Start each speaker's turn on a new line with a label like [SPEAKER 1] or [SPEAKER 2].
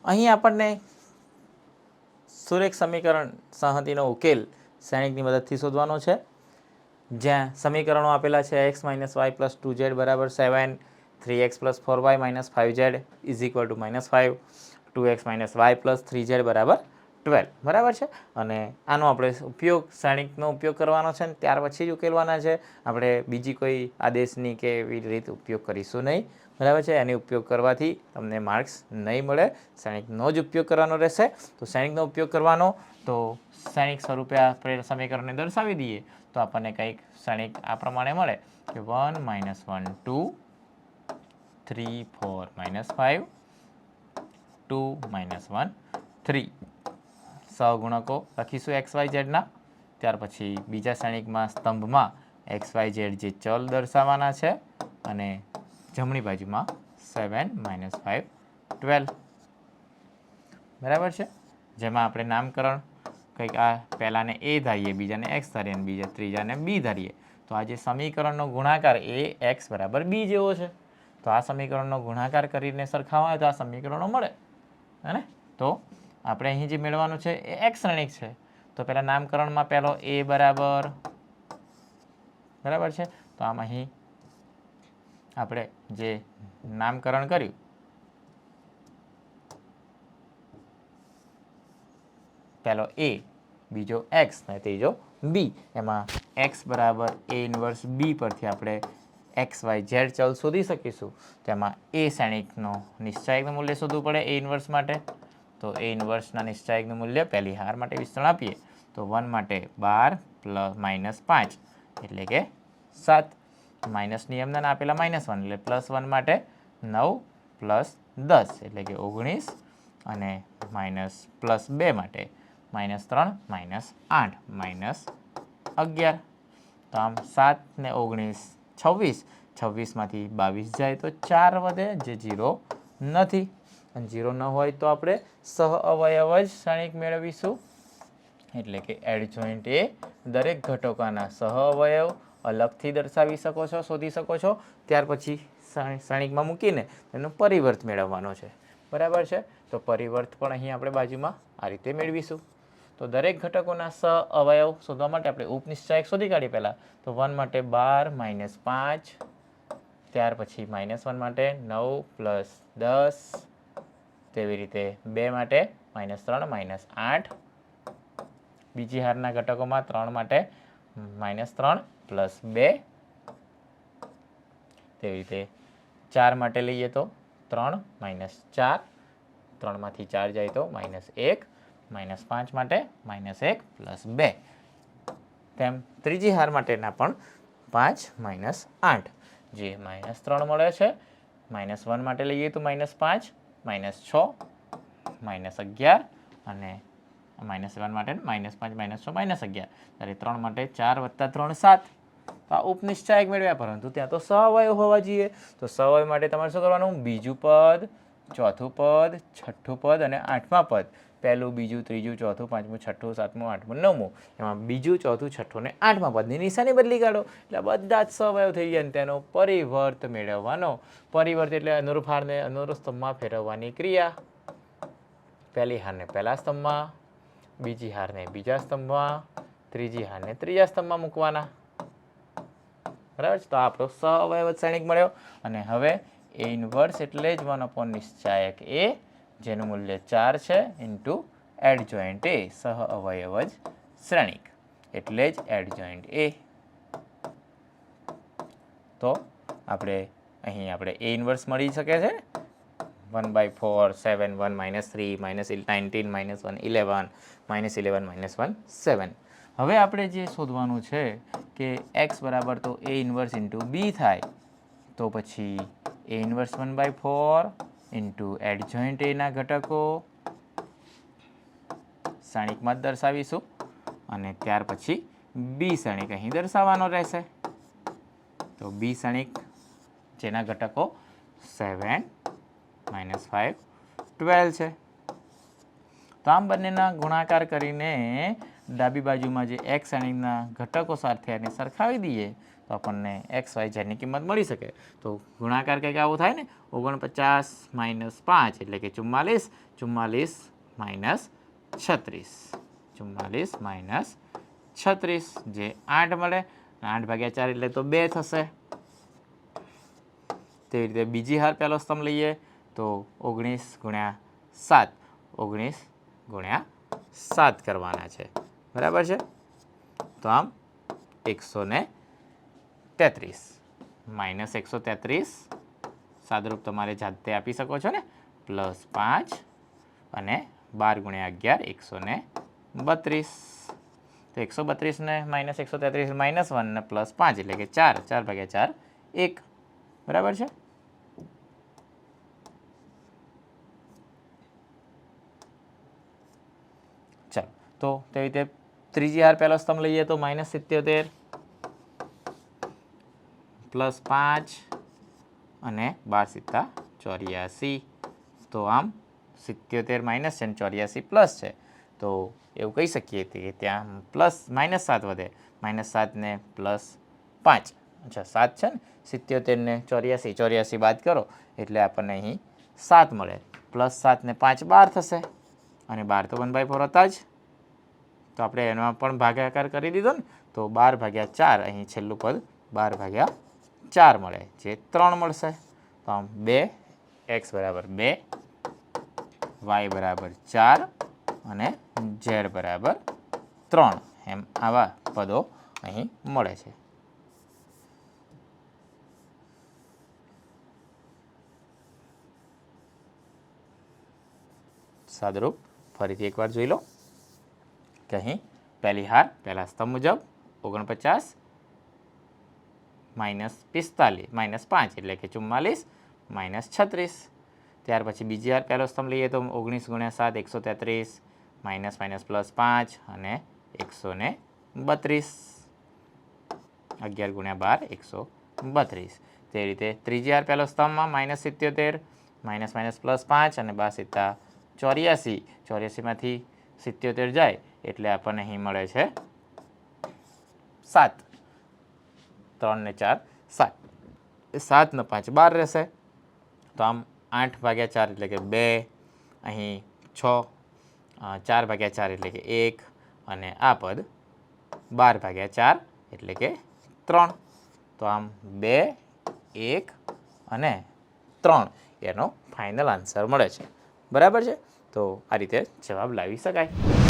[SPEAKER 1] અહીં આપણને સુરેખ સમીકરણ સંહતિનો ઉકેલ શ્રેણિકની મદદથી શોધવાનો છે, જ્યાં સમીકરણો આપેલા છે x - y + 2z બરાબર 7, 3x + 4y - 5z is equal to -5, 2x - y + 3z બરાબર 12 બરાબર છે. અને આનો આપણે ઉપયોગ શ્રેણિકનો ઉપયોગ કરવાનો છે, અને ત્યાર પછી જ ઉકેલવાના છે. આપણે બીજી કોઈ આદેશની કે એવી રીત ઉપયોગ કરીશું નહીં, બરાબર છે. એનો ઉપયોગ કરવાથી તમને માર્ક્સ નહીં મળે, શ્રેણિકનો જ ઉપયોગ કરવાનો રહેશે. તો શ્રેણિકનો ઉપયોગ કરવાનો, તો શ્રેણિક સ્વરૂપે આપણે સમીકરણને દર્શાવી દઈએ તો આપણને કંઈક શ્રેણિક આ પ્રમાણે મળે કે 1 - 1 2, 3 4 -5, 2 - 1 3. સહગુણકો લખીશું એક્સ વાય ઝેડના. ત્યાર પછી બીજા શ્રેણિકમાં સ્તંભમાં એક્સ વાય ઝેડ જે ચલ દર્શાવવાના છે, અને જમણી બાજુમાં 7 - 5 12 બરાબર છે. જેમાં આપણે નામકરણ કંઈક આ પહેલાંને એ ધારીએ, બીજાને એક્સ ધારીએ અને ત્રીજાને બી ધારીએ. તો આ જે સમીકરણનો ગુણાકાર એ એક્સ બરાબર બી જેવો છે. તો આ સમીકરણનો ગુણાકાર કરીને સરખાવવા હોય તો આ સમીકરણો મળે, હે ને. તો આપણે અહીં જે મેળવવાનું છે એ એક્સ શ્રેણિક છે. તો પહેલાં નામકરણમાં પહેલો એ બરાબર છે. તો આમ અહીં આપણે જે નામકરણ કર્યું, પહેલો એ, બીજો એક્સ અને ત્રીજો બી, એમાં એક્સ બરાબર એ ઇન્વર્સ બી પરથી આપણે એક્સ વાય ઝેડ ચલ શોધી શકીશું. તેમાં એ શ્રેણિકનો નિશ્ચાયકનું મૂલ્ય શોધવું પડે એ ઇન્વર્સ માટે. તો એ ઇન્વર્સના નિશ્ચાયકનું મૂલ્ય પહેલી હાર માટે વિસ્તરણ આપીએ તો 1 માટે 12 + -5 એટલે કે 7. માઇનસ નિયમના આપેલા -1 એટલે +1 માટે 9 + 10 એટલે કે 19, અને +2 માટે -3 - 8 -11. તો આમ 7 ને 19 26, 26માંથી 22 જાય તો 4 વધે, જે 0 નથી. અને 0 ન હોય તો આપણે સહ અવયવ જ શ્રેણિક મેળવીશું, એટલે કે એડજોઇન્ટ એ. દરેક ઘટકોના સહ અવયવ અલગથી દર્શાવી શકો છો, શોધી શકો છો. ત્યાર પછી શ્રેણિકમાં મૂકીને એનો પરિવર્ત મેળવવાનો છે, બરાબર છે. તો પરિવર્ત પણ અહીં આપણે બાજુમાં આ રીતે મેળવીશું. તો દરેક ઘટકોના સહ અવયવ શોધવા માટે આપણે ઉપનિશ્ચાયક શોધી કાઢીએ પહેલાં. તો 1 માટે 12 - 5, ત્યાર પછી -1 માટે 9 + 10, તેવી રીતે 2 માટે -3 - 8. બીજી હારના ઘટકોમાં 3 માટે -3 + 2, તેવી રીતે 4 માટે લઈએ તો 3 - 4, 3માંથી 4 જાય તો -1, -5 માટે -1 + 2. તેમ ત્રીજી હાર માટેના પણ 5 - 8, જે -3 મળે છે. -1 માટે લઈએ તો -5, -6, -11, અને -1 માટે -5, -6, -11. ત્યારે 3 માટે 4 + 3 7. તો આ ઉપનિશ્ચાયક મેળવ્યા, પરંતુ ત્યાં તો સહઅવયવ હોવા જોઈએ. તો સહઅવયવ માટે તમારે શું કરવાનું? બીજું પદ, ચોથું પદ, છઠ્ઠું પદ અને 8મા પદ. પહેલું, બીજું, ત્રીજું, ચોથું, પાંચમું, છઠ્ઠું, સાતમું, આઠમું, 9મું. એમાં બીજું, ચોથું, છઠ્ઠું અને 8મા પદની નિશાની બદલી કાઢો એટલે બધા જ સહઅવયવ થઈ ગયા. અને તેનો પરિવર્ત મેળવવાનો. પરિવર્ત એટલે અનુરૂપ હારને અનુરૂપ સ્તંભમાં ફેરવવાની ક્રિયા. પહેલી હારને પહેલા સ્તંભમાં, બીજી હારને બીજા સ્તંભમાં, ત્રીજી હારને ત્રીજા સ્તંભમાં મૂકવાના, બરાબર છે. તો આપણો સહઅવયવ શ્રેણિક મળ્યો. અને હવે એ ઇન્વર્સ એટલે જ 1 / નિશ્ચાયક એ, જેનું મૂલ્ય 4 છે, ઇન્ટુ એડજોઇન્ટ એ, સહઅવયવ જ શ્રેણિક એટલે જ એડજોઇન્ટ એ. તો અહીં આપણે એ ઇન્વર્સ મળી શકે છે. 1/4, 7, 1 - 3, -19, -1 11, -11 -1 7. હવે આપણે જે શોધવાનું છે કે એક્સ બરાબર તો એ ઇન્વર્સ ઇન્ટુ બી થાય, તો પછી એ ઇન્વર્સ 1/4 ઇન્ટુ એડજોઇન્ટ એના ઘટકો શ્રેણિકમાં જ દર્શાવીશું, અને ત્યાર પછી બી શ્રેણિક અહીં દર્શાવવાનો રહેશે. તો બી શ્રેણિક જેના ઘટકો 7 - 5 12 છે. તો આમ બંનેના ગુણાકાર કરીને ડાબી બાજુમાં જે એક્સ શ્રેણીના ઘટકો સાથે એને સરખાવી દઈએ તો આપણને એક્સ વાય ઝેડની કિંમત મળી શકે. તો ગુણાકાર કંઈક આવો થાય ને, 49 - 5 એટલે કે 44, 44 - 36, 44 - 36 જે 8 મળે. 8/4 એટલે તો 2 થશે. તેવી રીતે બીજી હાર પહેલો સ્તંભ લઈએ તો 19 × 7, 19 × 7 કરવાના છે. બરાબર છે. તો આમ 133 -133 સાદરૂપ તમારે જાતે આપી શકો છો ને, +5 અને 12 × 11 132. તો 132 ને -133 -1 ને +5 એટલે કે 4, 4/4 1. બરાબર છે. ચાલો, તો તેવી રીતે ત્રીજી હાર પહેલો સ્તંભ લઈએ તો -77 +5 અને 12 × 7 = 84. તો આમ 77 - છે અને 84 છે. તો એવું કહી શકીએ કે ત્યાં -7 વધે. -7 ને +5, અચ્છા 7 છે ને, 77 ને 84, 84 બાદ કરો એટલે આપણને અહીં 7 મળે. +7 ને 5 12 થશે અને 12 તો 1/4 હતા જ. તો આપણે એમાં પણ ભાગાકાર કરી દીધો ને, તો 12/4 અહીં છેલ્લું પદ 12/4 મળે જે 3 મળશે. તો આમ 2, x = 2, y = 4 અને z = 3 એમ આવા પદો અહીં મળે છે. સાદરૂપ ફરીથી એકવાર જોઈ લો કે અહીં પહેલી હાર પહેલા સ્તંભ મુજબ 49 -45 -5 એટલે કે 44 -36. ત્યાર પછી બીજી વાર પહેલો સ્તંભ લઈએ તો 19 × 7 133 -+5 અને 132. 11 × 12 132. તે રીતે ત્રીજી વાર પહેલો સ્તંભમાં -77 -+5 અને 12 × 7 = 84. 84માંથી 77 જાય એટલે આપણને અહીં મળે છે 7. 3 ને 4 7, 7 ને 5 12 રહેશે. તો આમ 8/4 એટલે કે 2, અહીં 6, 4/4 એટલે કે 1 અને આ પદ 12/4 એટલે કે 3. તો આમ 2, 1 અને 3 એનો ફાઇનલ આન્સર મળે છે. બરાબર છે. તો આ રીતે જવાબ લાવી શકાય.